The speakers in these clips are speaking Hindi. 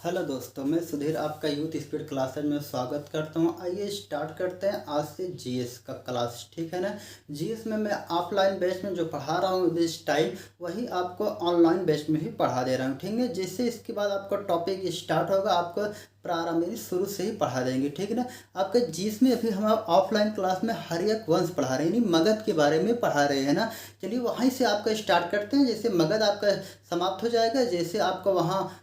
हेलो दोस्तों, मैं सुधीर आपका यूथ स्पीड क्लासेज में स्वागत करता हूं। आइए स्टार्ट करते हैं आज से जीएस का क्लास। ठीक है ना। जीएस में मैं ऑफलाइन बेस में जो पढ़ा रहा हूं इस टाइम, वही आपको ऑनलाइन बेस में भी पढ़ा दे रहा हूं। ठीक है। जैसे इसके बाद आपका टॉपिक स्टार्ट होगा, आपको प्रारंभ यानी शुरू से ही पढ़ा देंगे। ठीक है ना। आपका जीएस में अभी हम ऑफलाइन क्लास में हर्यक वंश पढ़ा रहे हैं, यानी मगध के बारे में पढ़ा रहे हैं ना। चलिए वहीं से आपका स्टार्ट करते हैं। जैसे मगध आपका समाप्त हो जाएगा, जैसे आपका वहाँ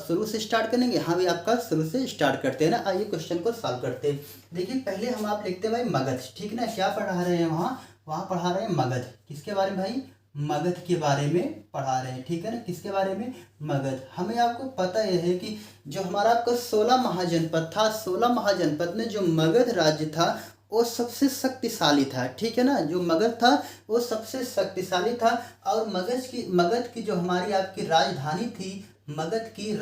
शुरू से स्टार्ट करेंगे, यहाँ भी आपका शुरू से स्टार्ट करते हैं ना। आइए क्वेश्चन को सॉल्व करते हैं। देखिए पहले हम आप लिखते हैं भाई मगध। ठीक है ना। क्या पढ़ा रहे हैं वहाँ वहाँ पढ़ा रहे हैं मगध। किसके बारे में भाई? मगध के बारे में पढ़ा रहे हैं। ठीक है ना। किसके बारे में? मगध। हमें आपको पता यह है कि जो हमारा आपका 16 महाजनपद था, 16 महाजनपद में जो मगध राज्य था वो सबसे शक्तिशाली था। ठीक है ना। जो मगध था वो सबसे शक्तिशाली था। और मगध की जो हमारी आपकी राजधानी थी, मगध की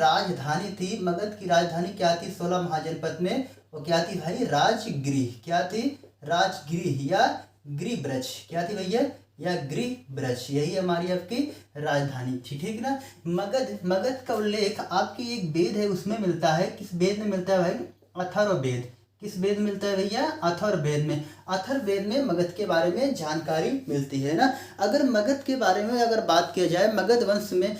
राजधानी क्या थी 16 महाजनपद में? वो क्या थी भाई? राजगृह। क्या थी? राजगृह या गृहब्रज। क्या थी भैया? या गृहब्रज। यही हमारी आपकी राजधानी थी। ठीक ना। मगध का उल्लेख आपकी एक वेद है उसमें मिलता है। किस वेद में मिलता है भाई? अथर्ववेद। किस वेद में मिलता है भैया? अथर्ववेद में। अथर्ववेद में मगध के बारे में जानकारी मिलती है ना। अगर मगध के बारे में अगर बात किया जाए, मगध वंश में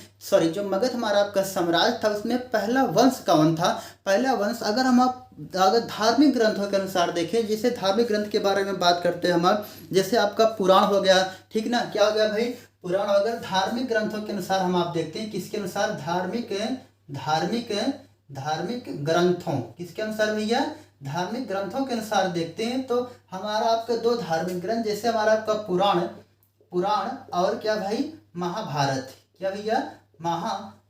जो मगध हमारा आपका साम्राज्य था उसमें पहला वंश कौन था? पहला वंश अगर धार्मिक ग्रंथों के अनुसार देखें, जैसे धार्मिक ग्रंथ के बारे में बात करते हैं हम, जैसे आपका पुराण हो गया। ठीक ना। क्या हो गया भाई? पुराण। अगर धार्मिक ग्रंथों के अनुसार हम आप देखते हैं, किसके अनुसार? धार्मिक ग्रंथों। किसके अनुसार भैया? धार्मिक ग्रंथों के अनुसार देखते हैं तो हमारा आपका दो धार्मिक ग्रंथ, जैसे हमारा आपका पुराण और क्या भाई? महाभारत। क्या भैया?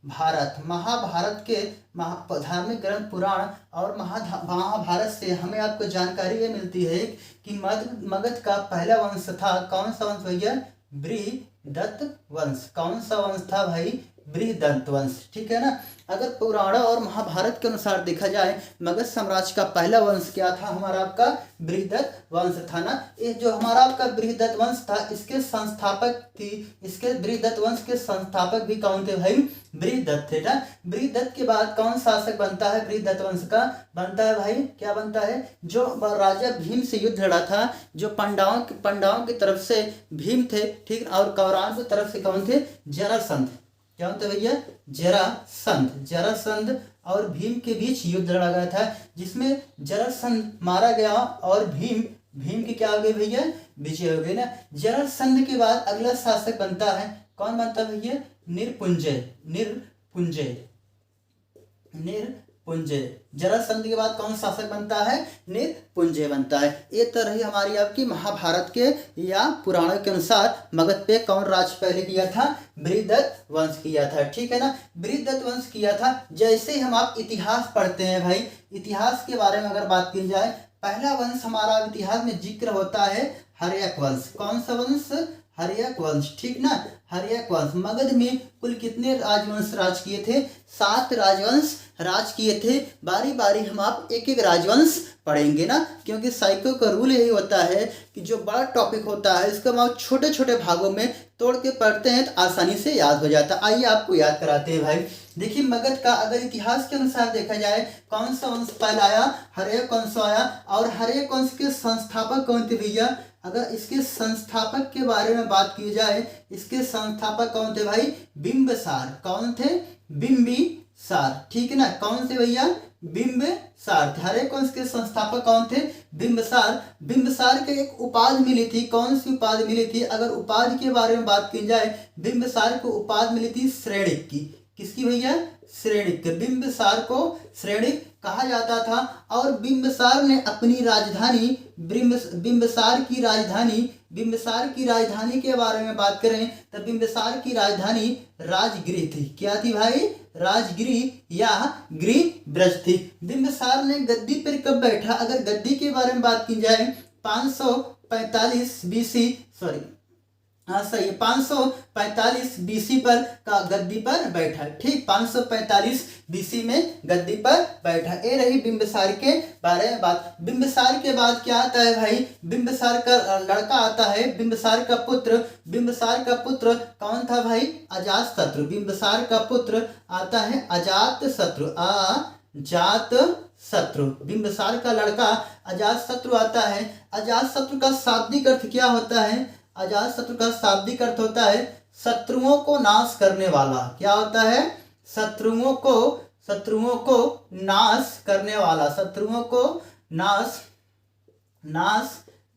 महाभारत के धार्मिक ग्रंथ पुराण और महाभारत से हमें आपको जानकारी ये मिलती है कि मगध का पहला वंश था। कौन सा वंश भैया? बृहदत्त वंश। कौन सा वंश था भाई? बृहदत्त वंश। ठीक है ना। अगर पुराण और महाभारत के अनुसार देखा जाए, मगध साम्राज्य का पहला वंश क्या था? हमारा आपका बृहदत्त वंश था ना। ये जो हमारा आपका बृहदत्त वंश था, इसके बृहदत्त वंश के संस्थापक भी कौन थे भाई? बृहदत्त थे ना। बृहदत्त के बाद कौन शासक बनता है बृहदत्त वंश का? बनता है भाई, क्या बनता है? जो राजा भीम से युद्ध लड़ा था, जो पांडवों की तरफ से भीम थे। ठीक। और कौरवों की तरफ से कौन थे? जरासंध। क्या होता है भैया? जरासंध और भीम के बीच युद्ध लड़ा गया था, जिसमें जरासंध मारा गया और भीम की क्या हो गई भैया? विजय हो गई ना। जरासंध के बाद अगला शासक बनता है, कौन बनता है भैया? निरपुंजय। जरासंध के बाद कौन शासक बनता है? निरपुंजय बनता है। ये तो रही हमारी आपकी महाभारत के या पुराणों के अनुसार मगध पे कौन राज पहले किया था? बृहदत्त वंश किया था। ठीक है ना। बृहदत्त वंश किया था। जैसे ही हम आप इतिहास पढ़ते हैं भाई, इतिहास के बारे में अगर बात की जाए, पहला वंश हमारा इतिहास में जिक्र होता है हर्यक वंश। कौन सा वंश? हर्यक वंश। ठीक ना। हर्यक वंश। मगध में कुल कितने राजवंश राज किए थे? 7 राजवंश राज किए थे। बारी बारी हम आप एक एक राजवंश पढ़ेंगे ना, क्योंकि साइको का रूल यही होता है कि जो बड़ा टॉपिक होता है इसको हम छोटे छोटे भागों में तोड़ के पढ़ते हैं तो आसानी से याद हो जाता है। आइए आपको याद कराते हैं भाई। देखिए मगध का अगर इतिहास के अनुसार देखा जाए, कौन सा वंश पहला आया? हर्यक वंश आया। और हर्यक वंश के संस्थापक कौन थे भैया? अगर इसके संस्थापक के बारे में बात की जाए, इसके संस्थापक कौन थे भाई? बिंबिसार। कौन थे? बिंबिसार। ठीक है ना। कौन से भैया? बिंबिसार थे। हर्यक वंश के संस्थापक कौन थे? बिंबिसार के एक उपाधि मिली थी। कौन सी उपाधि मिली थी? अगर उपाधि के बारे में बात की जाए, बिंबिसार को उपाधि मिली थी श्रेणिक की। किसकी भैया? श्रेणिक। बिंबिसार को श्रेणिक कहा जाता था। और बिंबिसार ने अपनी राजधानी बिंबिसार की राजधानी के बारे में बात करें तो बिंबिसार की राजधानी राजगृह थी। क्या थी भाई? राजगृह या गृहब्रज थी। बिंबिसार ने गद्दी पर कब बैठा? अगर गद्दी के बारे में बात की जाए 545 बीसी हाँ सही है, 545 बीसी पर का गद्दी पर बैठा। ठीक, 545 बीसी में गद्दी पर बैठा। ये रही बिंबिसार के बारे में बात। बिंबिसार के बाद क्या आता है भाई, बिंबिसार का लड़का आता है, बिंबिसार का पुत्र। बिंबिसार का पुत्र कौन था भाई, अजातशत्रु। बिंबिसार का पुत्र आता है अजातशत्रु, अजातशत्रु। बिंबिसार का लड़का अजातशत्रु आता है। अजातशत्रु का शाब्दिक अर्थ क्या होता है, अजातशत्रु का शाब्दिक अर्थ होता है शत्रुओं को नाश करने वाला। क्या होता है, शत्रुओं को नाश करने वाला, शत्रुओं को नाश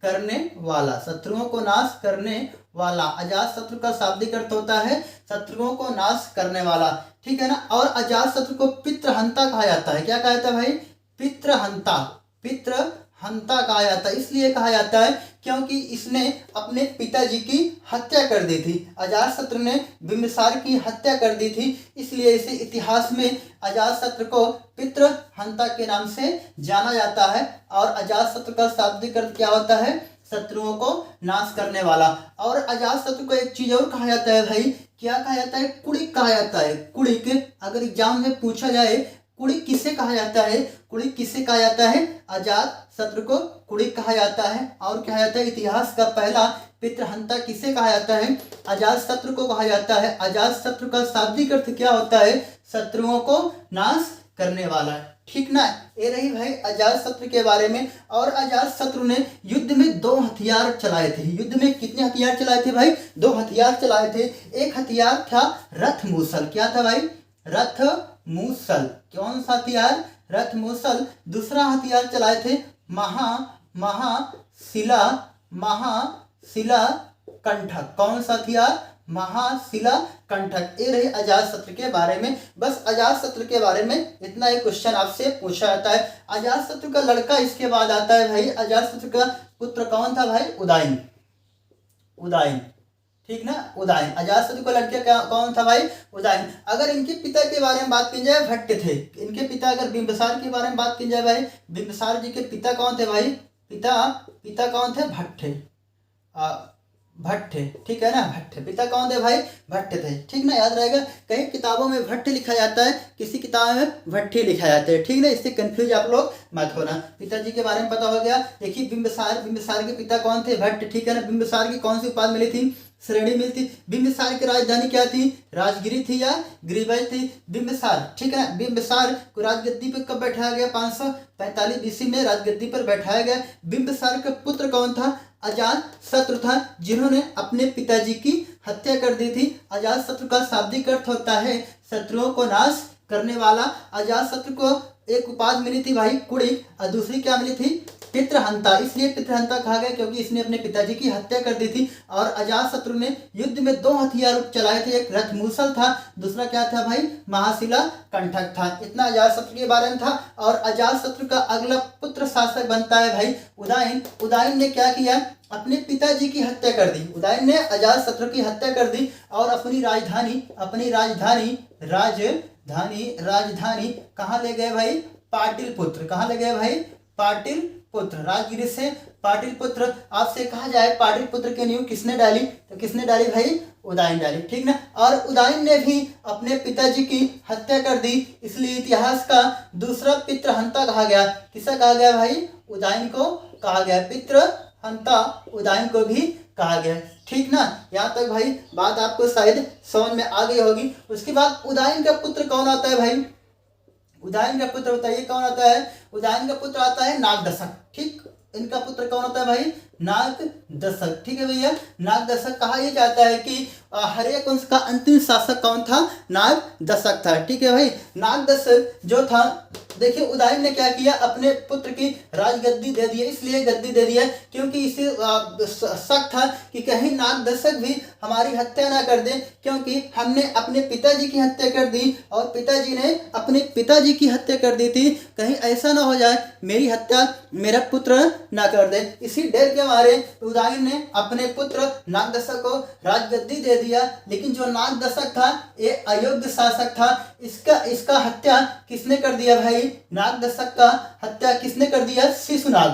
करने वाला, शत्रुओं को नाश करने वाला। अजातशत्रु का शाब्दिक अर्थ होता है शत्रुओं को नाश करने वाला। ठीक है ना। और अजातशत्रु को पितृहंता कहा जाता है। क्या कहा जाता है भाई, पितृहंता। पितृहंता कहा जाता है, इसलिए कहा जाता है क्योंकि इसने अपने पिताजी की हत्या कर दी थी। अजातशत्रु ने बिंबिसार की हत्या कर दी थी, इसलिए इसे इतिहास में अजातशत्रु को पितृहंता के नाम से जाना जाता है। और अजातशत्रु का शाब्दिक अर्थ क्या होता है, शत्रुओं को नाश करने वाला। और अजातशत्रु को एक चीज और कहा जाता है भाई, क्या कहा जाता है, कुड़िक कहा जाता है। कुड़िक, अगर एग्जाम में पूछा जाए कुड़िक किसे कहा जाता है, कुड़िक किसे कहा जाता है, अजातशत्रु को कुड़िक कहा जाता है। और कहा जाता है इतिहास का पहला पितृहंता किसे कहा जाता है, अजातशत्रु को कहा जाता है। अजातशत्रु का शाब्दिक अर्थ क्या होता है, शत्रुओं को नाश करने वाला। ठीक ना। ये रही भाई अजातशत्रु के बारे में। और अजातशत्रु ने युद्ध में 2 हथियार चलाए थे। युद्ध में कितने हथियार चलाए थे भाई, 2 हथियार चलाए थे। एक हथियार था रथ मूसल। क्या था भाई, रथ मूसल। कौन सा हथियार, रथ मूसल। दूसरा हथियार चलाए थे महाशिला कंठक। कौन सा हथियार, महाशिला कंठक। ये रही अजातशत्रु के बारे में। बस अजातशत्रु के बारे में इतना ही क्वेश्चन आपसे पूछा जाता है। अजातशत्रु का लड़का इसके बाद आता है भाई, अजातशत्रु का पुत्र कौन था भाई, उदयन। ठीक ना, उदयन। अजातशत्रु का लड़का कौन था भाई, उदयन। अगर इनके पिता के बारे में बात की जाए, भट्ट थे इनके पिता। अगर बिंबिसार के बारे में बात की जाए भाई, बिंबिसार जी के पिता कौन थे भाई, पिता कौन थे, भट्ट थे। ठीक है ना, भट्ट। पिता कौन थे भाई, भट्ट थे। ठीक ना, याद रहेगा। कई किताबों में भट्ट लिखा जाता है, किसी किताब में भट्टी लिखा जाता है। ठीक ना, इससे कंफ्यूज आप लोग मत होना। पिताजी के बारे में पता हो गया। देखिए बिंबिसार के पिता कौन थे, भट्ट। ठीक है ना। बिंबिसार की कौन सी उपाधि मिली थी, श्रेणी मिलती। बिंबिसार की राजधानी क्या थी, राजगिरी थी या गिरिबाज थी, बिंबिसार। ठीक है ना। बिंबिसार को राजगद्दी पर कब बैठाया गया, 545 बीसी में राजगद्दी पर बैठाया गया। बिंबिसार का पुत्र कौन था, अजातशत्रु था, जिन्होंने अपने पिताजी की हत्या कर दी थी। अजातशत्रु का शाब्दिक अर्थ होता है शत्रुओं को नाश करने वाला। अजातशत्रु को एक उपाधि मिली थी भाई, कुड़िक, और दूसरी क्या मिली थी, पितृहंता। इसलिए पितृहंता कहा गया क्योंकि इसने अपने पिताजी की हत्या कर दी थी। और अजातशत्रु ने युद्ध में 2 हथियार चलाए थे, एक रथ मूसल था, दूसरा क्या था भाई, महाशिला कंठक था। इतना अजातशत्रु के बारे में था। और अजातशत्रु का अगला पुत्र शासक बनता है भाई उदयन। उदयन ने क्या किया, अपने पिताजी की हत्या कर दी। उदयन ने अजातशत्रु की हत्या कर दी और अपनी राजधानी कहाँ ले गए भाई, पाटलिपुत्र। कहाँ ले गए भाई, पाटलिपुत्र। राजगिरी से पाटलिपुत्र। आपसे कहा जाए पाटलिपुत्र की नींव किसने डाली, तो किसने डाली भाई, उदयन डाली। ठीक ना। और उदयन ने भी अपने पिताजी की हत्या कर दी, इसलिए इतिहास का दूसरा पितृहंता कहा गया। किसे कहा गया भाई, उदयन को कहा गया। पितृहंता उदयन को भी कहा गया। ठीक ना। यहाँ तक भाई बात आपको शायद समझ में आ गई होगी। उसके बाद उदयन का पुत्र कौन आता है भाई, उदयन का पुत्र बताइए कौन आता है, उदयन का पुत्र आता है नागदशक। ठीक, इनका पुत्र कौन होता है भाई, नागदशक। ठीक है भैया। नागदशक कहा यह जाता है कि हर्यक वंश का अंतिम शासक कौन था, नागदशक था। ठीक है भाई। नागदशक जो था, देखिए उदयन ने क्या किया, अपने पुत्र की राजगद्दी दे दी। इसलिए गद्दी दे दिया क्योंकि इसे शक था कि कहीं नागदशक भी हमारी हत्या ना कर दे, क्योंकि हमने अपने पिताजी की हत्या कर दी और पिताजी ने अपने पिताजी की हत्या कर दी थी। कहीं ऐसा ना हो जाए मेरी हत्या मेरा पुत्र ना कर दे। इसी डर के मारे उदयन ने अपने पुत्र नागदशक को राजगद्दी दे दिया। लेकिन जो नागदशक था ये अयोग्य शासक था। इसका हत्या किसने कर दिया भाई, नागदशक का हत्या किसने कर दिया, शिशुनाग।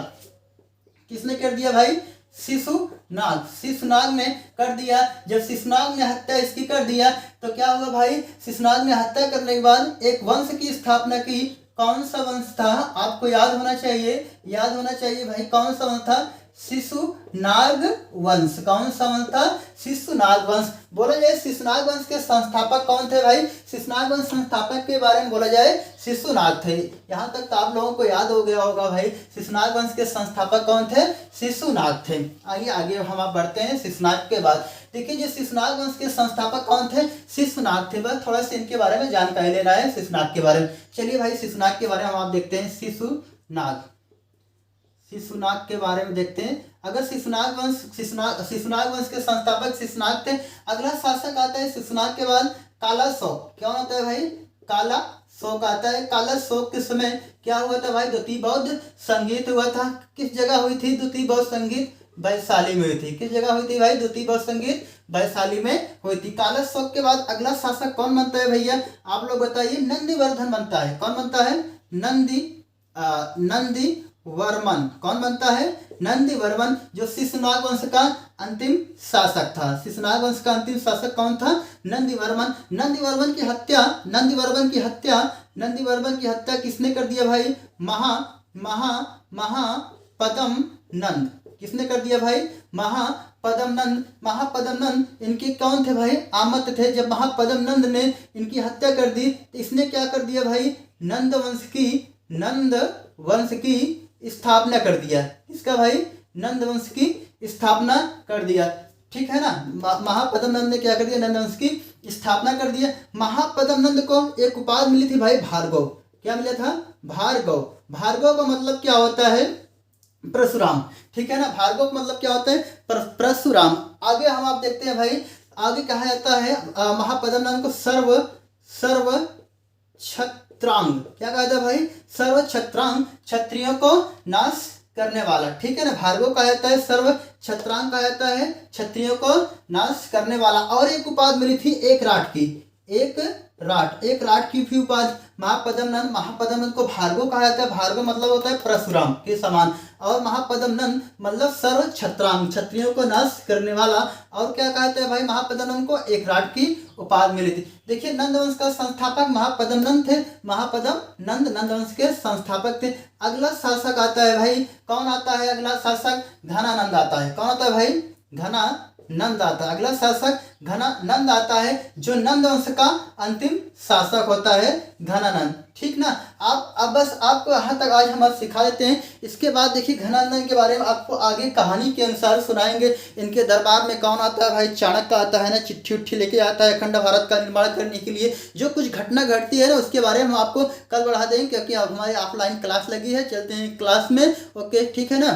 किसने कर दिया भाई, शिशुनाग नाग, शिशुनाग ने कर दिया। जब शिशुनाग ने हत्या इसकी कर दिया तो क्या हुआ भाई, शिशुनाग ने हत्या करने के बाद एक वंश की स्थापना की। कौन सा वंश था, आपको याद होना चाहिए, याद होना चाहिए भाई, कौन सा वंश था, शिशुनाग वंश। कौन सा वंश था, शिशुनाग वंश। बोला जाए शिशुनाग वंश के संस्थापक कौन थे भाई, शिशुनाग वंश संस्थापक के बारे में बोला जाए शिशुनाग थे। यहाँ तक तो आप लोगों को याद हो गया होगा भाई, शिशुनाग वंश के संस्थापक कौन थे, शिशुनाग थे। आइए आगे हम आप बढ़ते हैं शिशुनाग के बाद। देखिए जो शिशुनाग वंश के संस्थापक कौन थे, शिशुनाग थे। बस थोड़ा सा इनके बारे में जानकारी लेना है शिशुनाग के बारे में। चलिए भाई शिशुनाग के बारे में हम आप देखते हैं, शिशुनाग, शिशुनाग के बारे में देखते हैं। अगर शिशुनाग वंश के संस्थापक शिशुनाग थे। अगला शासक आता है शिशुनाग के बाद कालाशोक। क्या होता है भाई, कालाशोक आता है। कालाशोक के समय क्या हुआ था भाई, द्वितीय बौद्ध संगीत हुआ था। किस जगह हुई थी द्वितीय बौद्ध संगीत, वैशाली में हुई थी। किस जगह हुई थी भाई, द्वितीय बौद्ध संगीत वैशाली में हुई थी। कालाशोक के बाद अगला शासक कौन बनता है भैया, आप लोग बताइए, नंदीवर्धन बनता है। कौन बनता है, नंदीवर्मन। कौन बनता है, नंदीवर्मन, जो शिशुनाग वंश का अंतिम शासक था। शिशुनाग वंश का अंतिम शासक कौन था, नंदीवर्मन। नंदीवर्मन की हत्या किसने कर दिया भाई, महापद्म नंद। किसने कर दिया भाई, महापद्म नंद इनके कौन थे भाई, आमत थे। जब महापद्म नंद ने इनकी हत्या कर दी तो इसने क्या कर दिया भाई, नंद वंश की स्थापना कर दिया। इसका भाई, नंद वंश की स्थापना कर दिया। ठीक है ना, महापद्म नंद ने क्या कर दिया, नंद वंश की स्थापना कर दिया। महापद्म नंद को एक उपाधि मिली थी भाई, भार्गव। क्या मिला था, भार्गव। भार्गव का मतलब क्या होता है, परशुराम। ठीक है ना, भार्गव का मतलब क्या होता है, परशुराम। आगे हम आप देखते हैं भाई, आगे कहा जाता है महापद्म नंद को सर्व छत्रांग। क्या कहा था भाई, सर्व छत्रांग, क्षत्रियों को नाश करने वाला। ठीक है ना, भार्गव कहा जाता है, सर्व छत्रांग कहा जाता है, क्षत्रियों को नाश करने वाला। और एक उपाधि मिली थी एक राट की, एक राट की भी उपाधि। महापद्म नंद को भार्गव कहा जाता है। भार्गव मतलब होता है परशुराम के समान, और महापद्म नंद मतलब सर्व छत्रांग, क्षत्रियों को नाश करने वाला। और क्या कहते हैं भाई, महापद्म नंद को एक राट की उपाधि मिली थी। देखिए नंद वंश का संस्थापक महापद्म नंद थे। महापद्म नंद वंश के संस्थापक थे। अगला शासक आता है भाई, कौन आता है अगला शासक, घनानंद आता है। कौन आता है भाई, घनानंद आता है। अगला शासक घनानंद आता है, जो नंद वंश का अंतिम शासक होता है, घनानंद। ठीक ना, आप अब बस आपको यहाँ तक आज हम सिखा देते हैं। इसके बाद देखिए घनानंद के बारे में आपको आगे कहानी के अनुसार सुनाएंगे। इनके दरबार में कौन आता है भाई, चाणक्य आता है ना, चिट्ठी उट्ठी लेके आता है अखंड भारत का निर्माण करने के लिए। जो कुछ घटना घटती है ना उसके बारे में हम आपको कल बढ़ा देंगे, क्योंकि अब हमारी ऑफलाइन क्लास लगी है। चलते हैं क्लास में, ओके ठीक है ना।